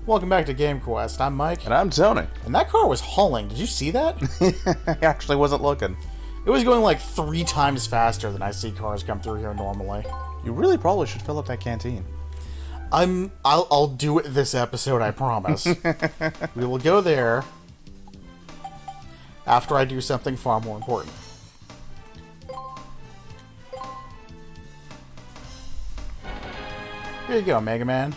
Welcome back to Game Quest. I'm Mike. And I'm Tony. And that car was hauling. Did you see that? I actually wasn't looking. It was going like 3 times faster than I see cars come through here normally. You really probably should fill up that canteen. I'll do it this episode, I promise. We will go there after I do something far more important. Here you go, MegaMan.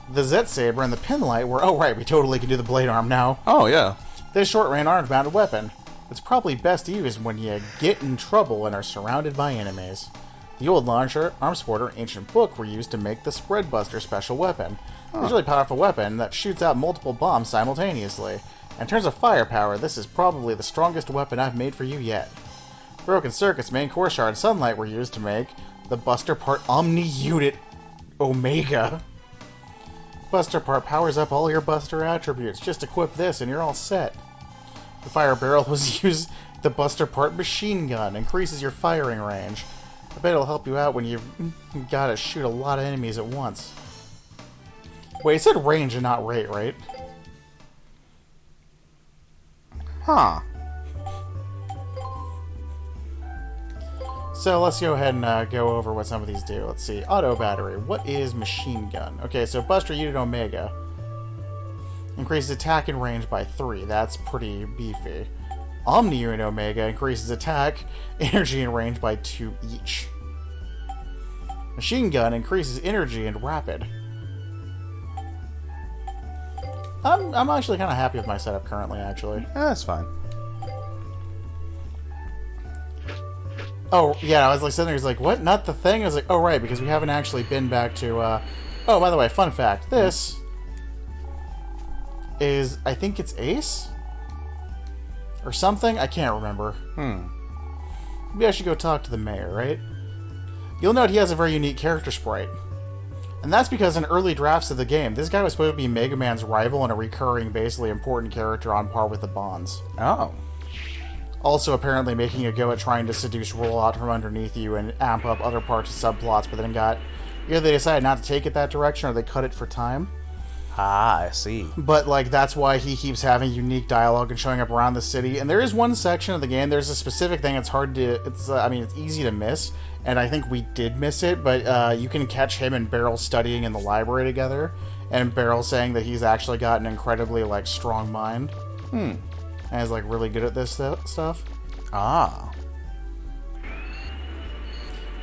The Zet Saber and the Pinlight were... Oh, right, we totally can do the blade arm now. Oh, yeah. This short-range armed weapon. It's probably best used when you get in trouble and are surrounded by enemies. The old launcher, arm sporter, and ancient book were used to make the Spreadbuster special weapon. It's a really powerful weapon that shoots out multiple bombs simultaneously. In terms of firepower, this is probably the strongest weapon I've made for you yet. Broken Circuit's main core shard and sunlight were used to make the Buster Part Omni Unit Omega. Buster Part powers up all your Buster attributes. Just equip this and you're all set. The fire barrel was used. The Buster Part Machine Gun increases your firing range. I bet it'll help you out when you've got to shoot a lot of enemies at once. Wait, it said range and not rate, right? Huh. So let's go ahead and go over what some of these do. Let's see. Auto battery. What is machine gun? Okay, so Buster Unit Omega increases attack and range by 3. That's pretty beefy. Omni Unit Omega increases attack, energy, and range by 2 each. Machine gun increases energy and rapid. I'm actually kind of happy with my setup currently, actually. Yeah, that's fine. Oh, yeah, I was like sitting there, he's like, what? Not the thing? I was like, oh, right, because we haven't actually been back to, Oh, by the way, fun fact. This is, I think it's Ace? Or something? I can't remember. Maybe I should go talk to the mayor, right? You'll note he has a very unique character sprite. And that's because in early drafts of the game, this guy was supposed to be Mega Man's rival and a recurring, basically important character on par with the Bonds. Oh. Also apparently making a go at trying to seduce Roll out from underneath you and amp up other parts of subplots, but then either they decided not to take it that direction or they cut it for time. Ah, I see. But, like, that's why he keeps having unique dialogue and showing up around the city. And there is one section of the game, there's a specific thing it's hard to... It's easy to miss. And I think we did miss it, but you can catch him and Beryl studying in the library together. And Beryl saying that he's actually got an incredibly, like, strong mind. And is, like, really good at this stuff. Ah.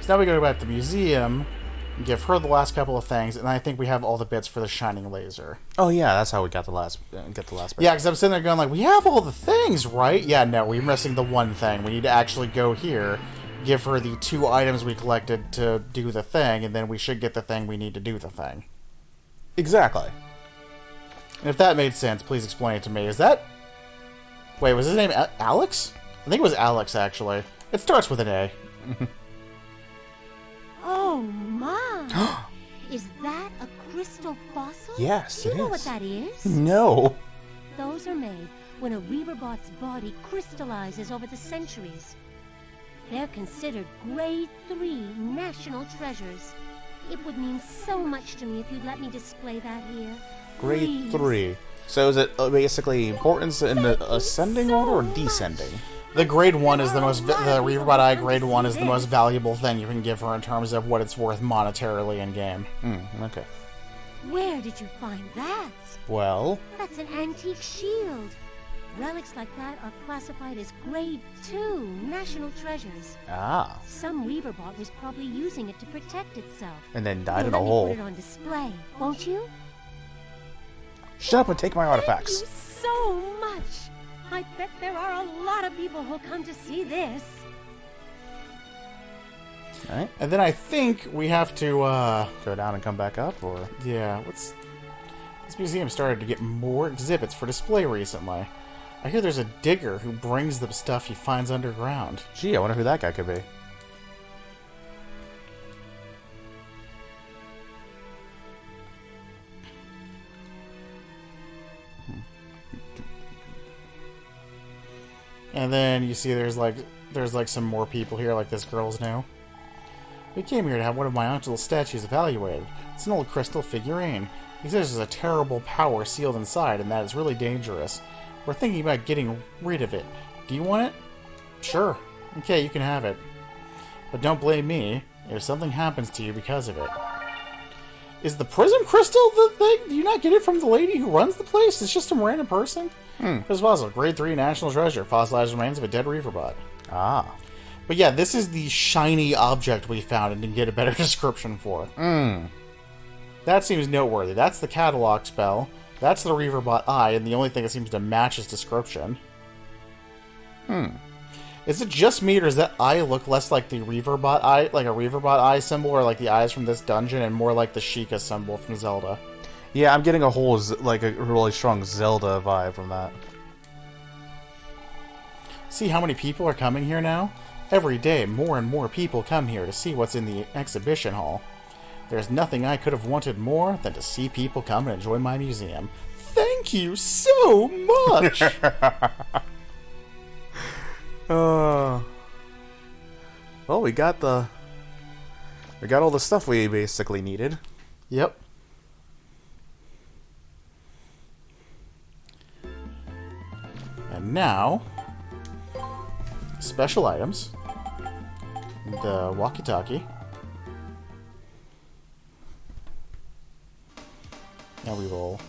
So now we go back to the museum... Give her the last couple of things, and I think we have all the bits for the shining laser. Oh yeah, that's how we got the last bit. Yeah, because I'm sitting there going like, we have all the things, right? Yeah, no, we're missing the one thing. We need to actually go here, give her the 2 items we collected to do the thing, and then we should get the thing we need to do the thing. Exactly. And if that made sense, please explain it to me. Is that... Wait, was his name Alex? I think it was Alex, actually. It starts with an A. Oh, my! Is that a crystal fossil? Yes, Do it you know is. what that is? No. Those are made when a Reaverbot's body crystallizes over the centuries. They're considered Grade 3 national treasures. It would mean so much to me if you'd let me display that here. Grade Please. 3. So is it basically importance in the ascending order or descending? The Grade 1 is the most... The Reaverbot Eye Grade 1 is the most valuable thing you can give her in terms of what it's worth monetarily in-game. Okay. Where did you find that? Well... That's an antique shield. Relics like that are classified as Grade 2 national treasures. Ah. Some Reaverbot was probably using it to protect itself. And then died You'll in a let me hole. put it on display, won't you? Shut up and take my artifacts. Thank you so much. I bet there are a lot of people who'll come to see this. Alright. And then I think we have to, Go down and come back up, or... Yeah, this museum started to get more exhibits for display recently. I hear there's a digger who brings the stuff he finds underground. Gee, I wonder who that guy could be. And then you see there's like some more people here, like this girl's new. We came here to have one of my uncle's statues evaluated. It's an old crystal figurine. He says there's a terrible power sealed inside and that it's really dangerous. We're thinking about getting rid of it. Do you want it? Sure. Okay, you can have it. But don't blame me if something happens to you because of it. Is the prism crystal the thing? Do you not get it from the lady who runs the place? It's just some random person? This fossil, grade 3 national treasure, fossilized remains of a dead reaverbot. Ah. But yeah, this is the shiny object we found and didn't get a better description for. That seems noteworthy. That's the catalog spell. That's the reaverbot eye, and the only thing that seems to match his description. Is it just me, or does that eye look less like the reaverbot eye, like a reaverbot eye symbol, or like the eyes from this dungeon, and more like the Sheikah symbol from Zelda? Yeah, I'm getting a whole, like, a really strong Zelda vibe from that. See how many people are coming here now? Every day, more and more people come here to see what's in the exhibition hall. There's nothing I could have wanted more than to see people come and enjoy my museum. Thank you so much! Well, we got all the stuff we basically needed. Yep. And now, special items. The walkie-talkie. Now we will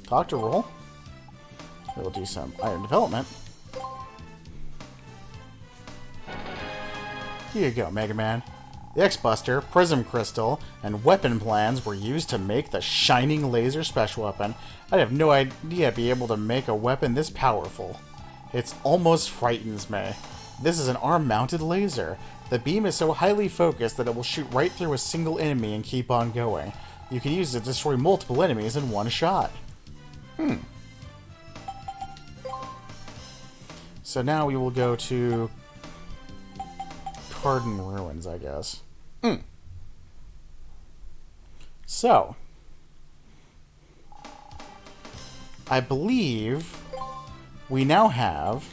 talk to Roll. We will do some item development. Here you go, MegaMan. The X-Buster, Prism Crystal, and weapon plans were used to make the Shining Laser special weapon. I'd have no idea I'd be able to make a weapon this powerful. It almost frightens me. This is an arm-mounted laser. The beam is so highly focused that it will shoot right through a single enemy and keep on going. You can use it to destroy multiple enemies in one shot. So now we will go to Carden Ruins, I guess. So, I believe we now have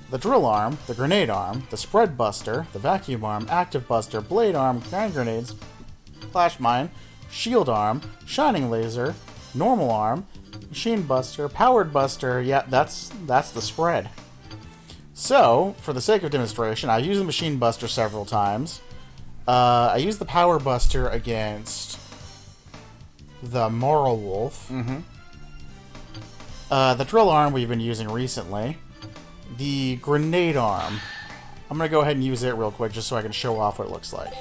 the drill arm, the grenade arm, the spread buster, the vacuum arm, active buster, blade arm, hand grenades, flash mine, shield arm, shining laser, normal arm, machine buster, powered buster. Yeah, that's the spread. So, for the sake of demonstration, I used the machine buster several times. I used the power buster against the Moral Wolf. The drill arm we've been using recently. The grenade arm. I'm going to go ahead and use it real quick just so I can show off what it looks like.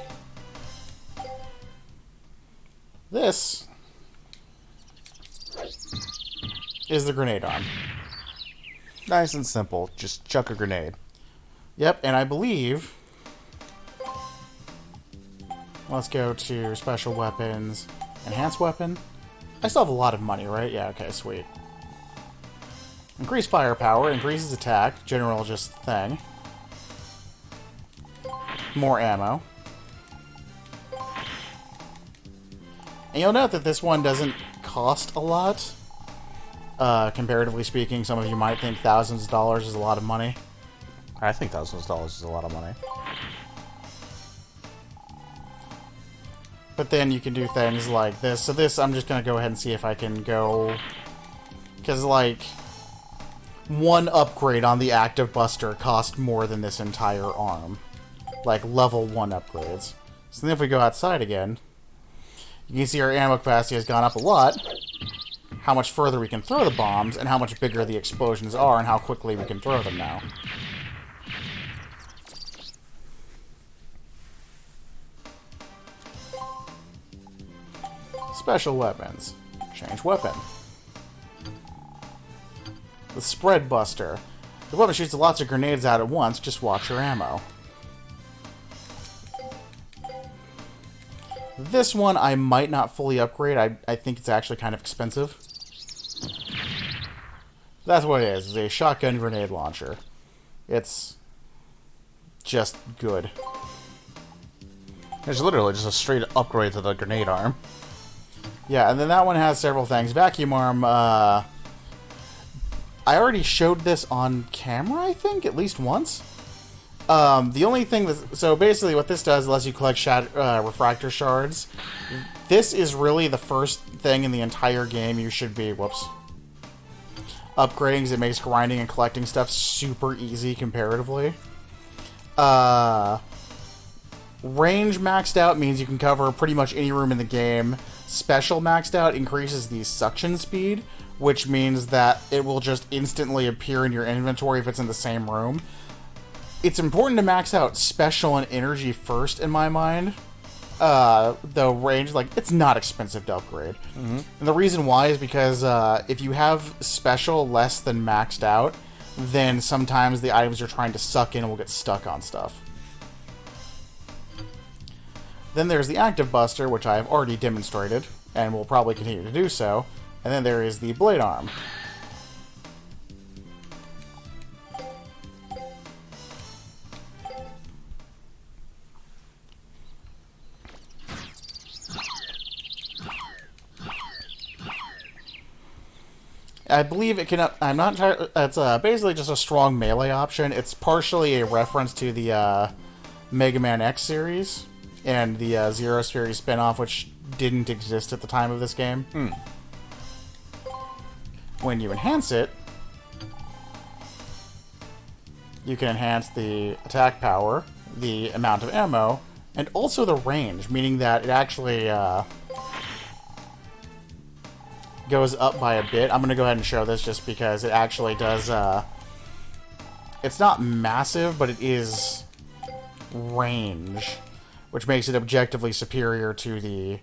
This is the grenade arm. Nice and simple. Just chuck a grenade. Yep, and I believe... Let's go to special weapons. Enhanced weapon? I still have a lot of money, right? Yeah, okay, sweet. Increased firepower, increases attack, general just thing. More ammo. And you'll note that this one doesn't cost a lot. Comparatively speaking, some of you might think thousands of dollars is a lot of money. I think thousands of dollars is a lot of money. But then you can do things like this. So this, I'm just going to go ahead and see if I can go... Because, like, one upgrade on the active buster cost more than this entire arm. Like, level 1 upgrades. So then if we go outside again, you can see our ammo capacity has gone up a lot. How much further we can throw the bombs, and how much bigger the explosions are, and how quickly we can throw them now. Special weapons. Change weapon. The Spread Buster. The weapon shoots lots of grenades out at once, just watch your ammo. This one I might not fully upgrade. I think it's actually kind of expensive. That's what it is. It's a shotgun grenade launcher. It's just good. It's literally just a straight upgrade to the grenade arm. Yeah, and then that one has several things. Vacuum arm, I already showed this on camera, I think, at least once. The only thing that... So basically what this does, lets you collect refractor shards. This is really the first thing in the entire game you should be... Whoops. Upgrading, because it makes grinding and collecting stuff super easy comparatively. Range maxed out means you can cover pretty much any room in the game. Special maxed out increases the suction speed, which means that it will just instantly appear in your inventory if it's in the same room. It's important to max out special and energy first, in my mind. The range, like, it's not expensive to upgrade. And the reason why is because if you have special less than maxed out, then sometimes the items you're trying to suck in will get stuck on stuff. Then there's the active buster, which I have already demonstrated, and will probably continue to do so. And then there is the blade arm. I believe it can... I'm not entirely... It's basically just a strong melee option. It's partially a reference to the Mega Man X series and the Zero series spin-off, which didn't exist at the time of this game. When you enhance it, you can enhance the attack power, the amount of ammo, and also the range, meaning that it actually... goes up by a bit. I'm going to go ahead and show this just because it actually does, it's not massive, but it is range, which makes it objectively superior to the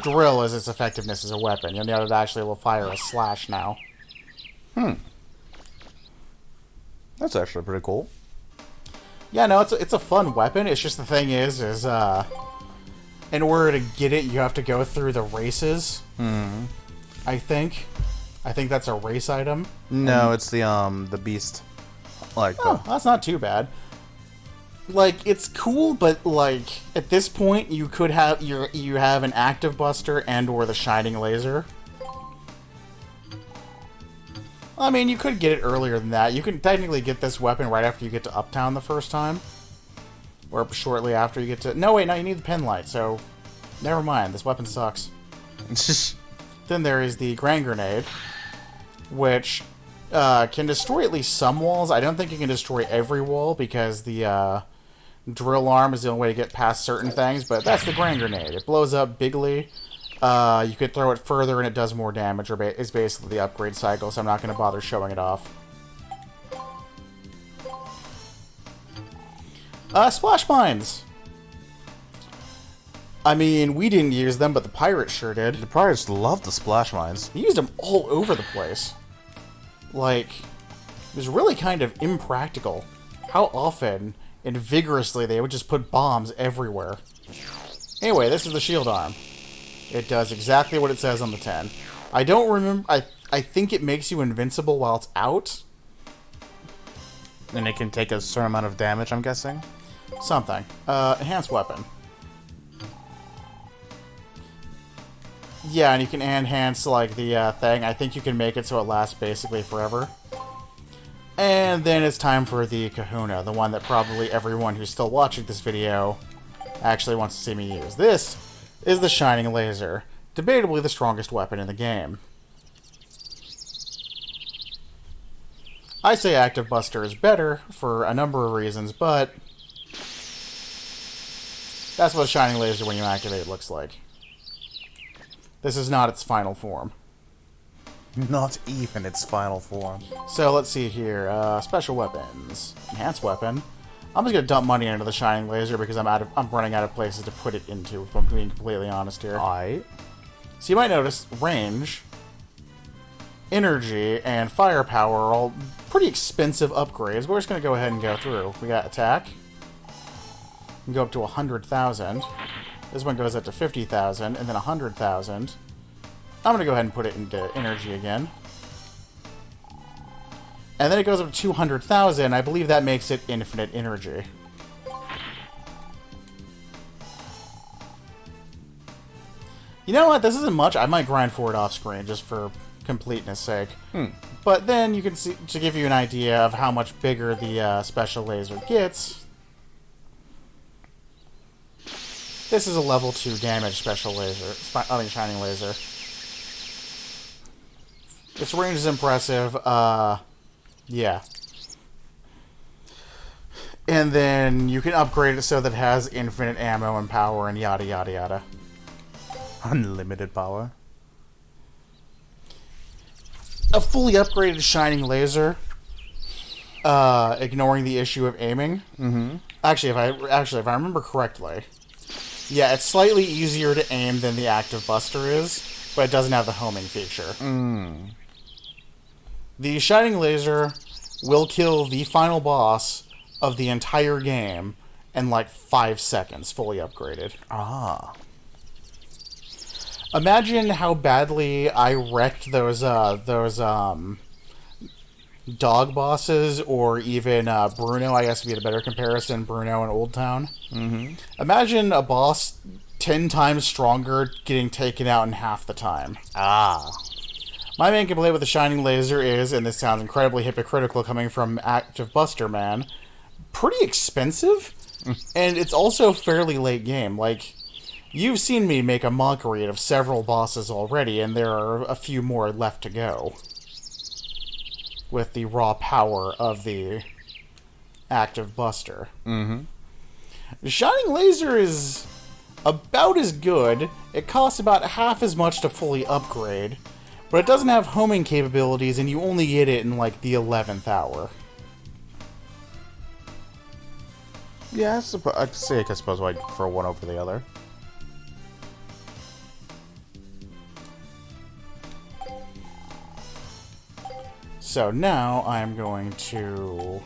drill as its effectiveness as a weapon. You'll note it actually will fire a slash now. That's actually pretty cool. Yeah, no, it's a fun weapon. It's just the thing is in order to get it, you have to go through the races. I think that's a race item. No, it's the beast. Like, that's not too bad. Like, it's cool, but like at this point, you could have you have an active buster and/or the shining laser. I mean, you could get it earlier than that. You can technically get this weapon right after you get to Uptown the first time, or shortly after you get to. No, wait, no, you need the pen light. So, never mind. This weapon sucks. Then there is the Grand Grenade, which can destroy at least some walls. I don't think it can destroy every wall because the drill arm is the only way to get past certain things, but that's the Grand Grenade. It blows up bigly. You could throw it further and it does more damage, or is basically the upgrade cycle, so I'm not going to bother showing it off. Splash mines! I mean, we didn't use them, but the pirates sure did. The pirates love the splash mines. They used them all over the place. Like, it was really kind of impractical how often and vigorously they would just put bombs everywhere. Anyway, this is the shield arm. It does exactly what it says on the 10. I don't remember... I think it makes you invincible while it's out. And it can take a certain amount of damage, I'm guessing? Something. Enhanced weapon. Yeah, and you can enhance, like, the thing. I think you can make it so it lasts basically forever. And then it's time for the kahuna, the one that probably everyone who's still watching this video actually wants to see me use. This is the shining laser, debatably the strongest weapon in the game. I say active buster is better for a number of reasons, but that's what a shining laser when you activate it looks like. This is not its final form. Not even its final form. So let's see here. Special weapons. Enhanced weapon. I'm just gonna dump money into the shining laser because I'm running out of places to put it into, if I'm being completely honest here. Alright. So you might notice range, energy, and firepower are all pretty expensive upgrades. We're just gonna go ahead and go through. We got attack. We can go up to 100,000. This one goes up to 50,000, and then 100,000. I'm going to go ahead and put it into energy again. And then it goes up to 200,000. I believe that makes it infinite energy. You know what? This isn't much. I might grind for it off screen just for completeness sake. But then you can see, to give you an idea of how much bigger the special laser gets, This is a level 2 damage special laser. Shining laser. Its range is impressive. Yeah. And then you can upgrade it so that it has infinite ammo and power and yada yada yada. Unlimited power. A fully upgraded shining laser, ignoring the issue of aiming. Mm-hmm. Actually, if I remember correctly, yeah, it's slightly easier to aim than the active buster is, but it doesn't have the homing feature. Mm. The shining laser will kill the final boss of the entire game in like 5 seconds, fully upgraded. Ah. Imagine how badly I wrecked those dog bosses, or even Bruno, I guess would be the better comparison, Bruno in Old Town. Mm-hmm. Imagine a boss 10 times stronger getting taken out in half the time. Ah. My main complaint with the Shining Laser is, and this sounds incredibly hypocritical coming from Active Buster Man, pretty expensive, and it's also fairly late game. Like, you've seen me make a mockery of several bosses already, and there are a few more left to go. With the raw power of the Active Buster. Mm-hmm. The Shining Laser is about as good. It costs about half as much to fully upgrade, but it doesn't have homing capabilities, and you only get it in, like, the 11th hour. Yeah, I suppose I'd prefer one over the other. So now I'm going to...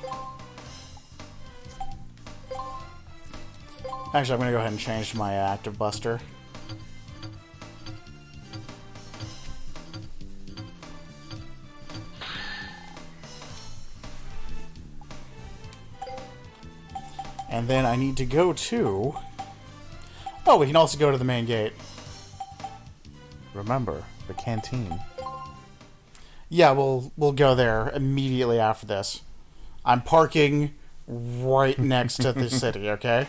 Actually, I'm going to go ahead and change my Active Buster. And then I need to go to... Oh, we can also go to the main gate. Remember, the canteen. Yeah, we'll go there immediately after this. I'm parking right next to the city, okay?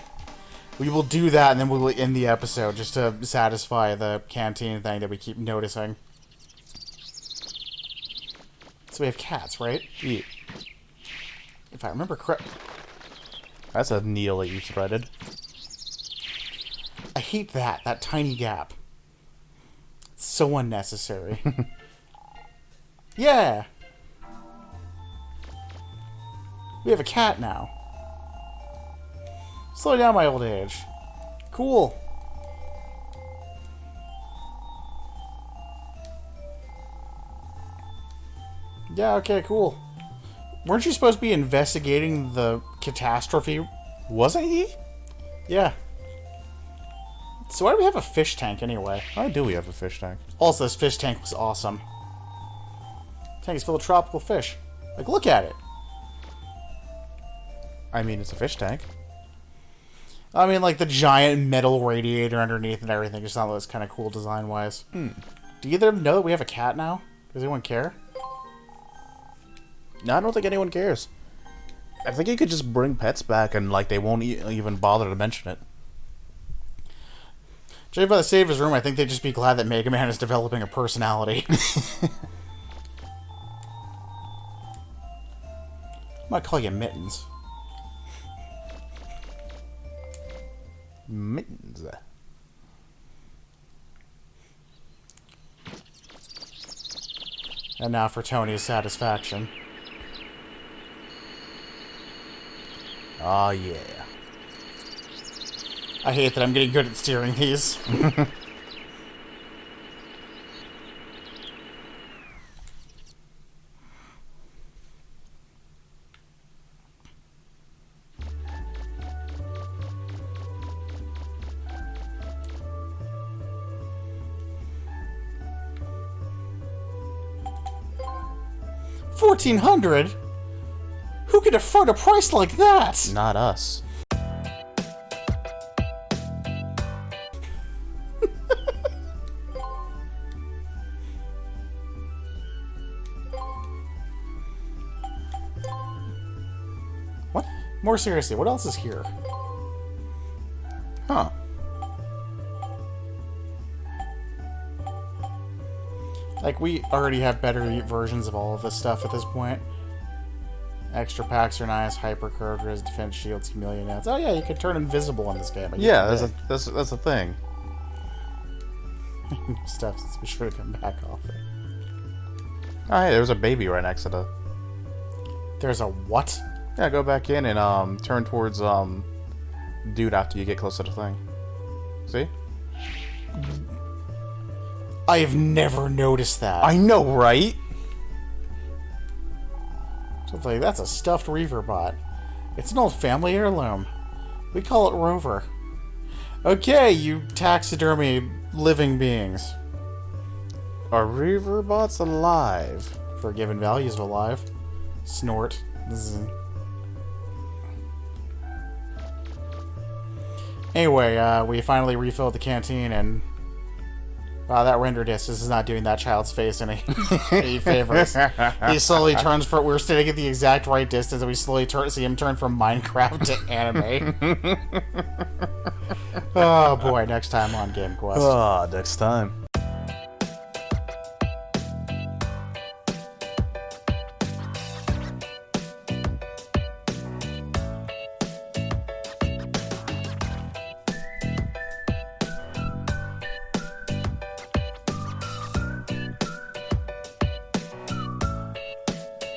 We will do that, and then we will end the episode just to satisfy the canteen thing that we keep noticing. So we have cats, right? Yeah. If I remember correct... That's a needle that you threaded. I hate that tiny gap. It's so unnecessary. Yeah! We have a cat now. Slow down my old age. Cool. Yeah, okay, cool. Weren't you supposed to be investigating the catastrophe? Wasn't he? Yeah. So why do we have a fish tank anyway? Why do we have a fish tank? Also, this fish tank was awesome. Tank is full of tropical fish. Like, look at it. I mean, it's a fish tank. I mean, like, the giant metal radiator underneath and everything just sounds kind of cool design-wise. Do either of them know that we have a cat now? Does anyone care? No, I don't think anyone cares. I think you could just bring pets back and, like, they won't even bother to mention it. Judging by the state of his room, I think they'd just be glad that MegaMan is developing a personality. I might call you Mittens. Mittens. And now for Tony's satisfaction. Oh, yeah. I hate that I'm getting good at steering these. $1,400? Who could afford a price like that? Not us. What? More seriously, what else is here? Huh. Like, we already have better versions of all of this stuff at this point. Extra packs are nice. Hyper curved res defense shields, chameleon nets. Oh yeah, you can turn invisible in this game. Yeah, that's a thing. Stuff. So be sure to come back off it. Oh, hey, there's a baby right next to the. There's a what? Yeah, go back in and turn towards dude after you get close to the thing. See? I have never noticed that. I know, right? So it's like, that's a stuffed Reaver bot. It's an old family heirloom. We call it Rover. Okay, you taxidermy living beings. Are Reaver bots alive? For given values of alive. Snort. Anyway, we finally refilled the canteen, and wow, that render disc is not doing that child's face any favors. He slowly turns for. We're sitting at the exact right distance, and we slowly see him turn from Minecraft to anime. Oh boy, next time on Game Quest. Next time.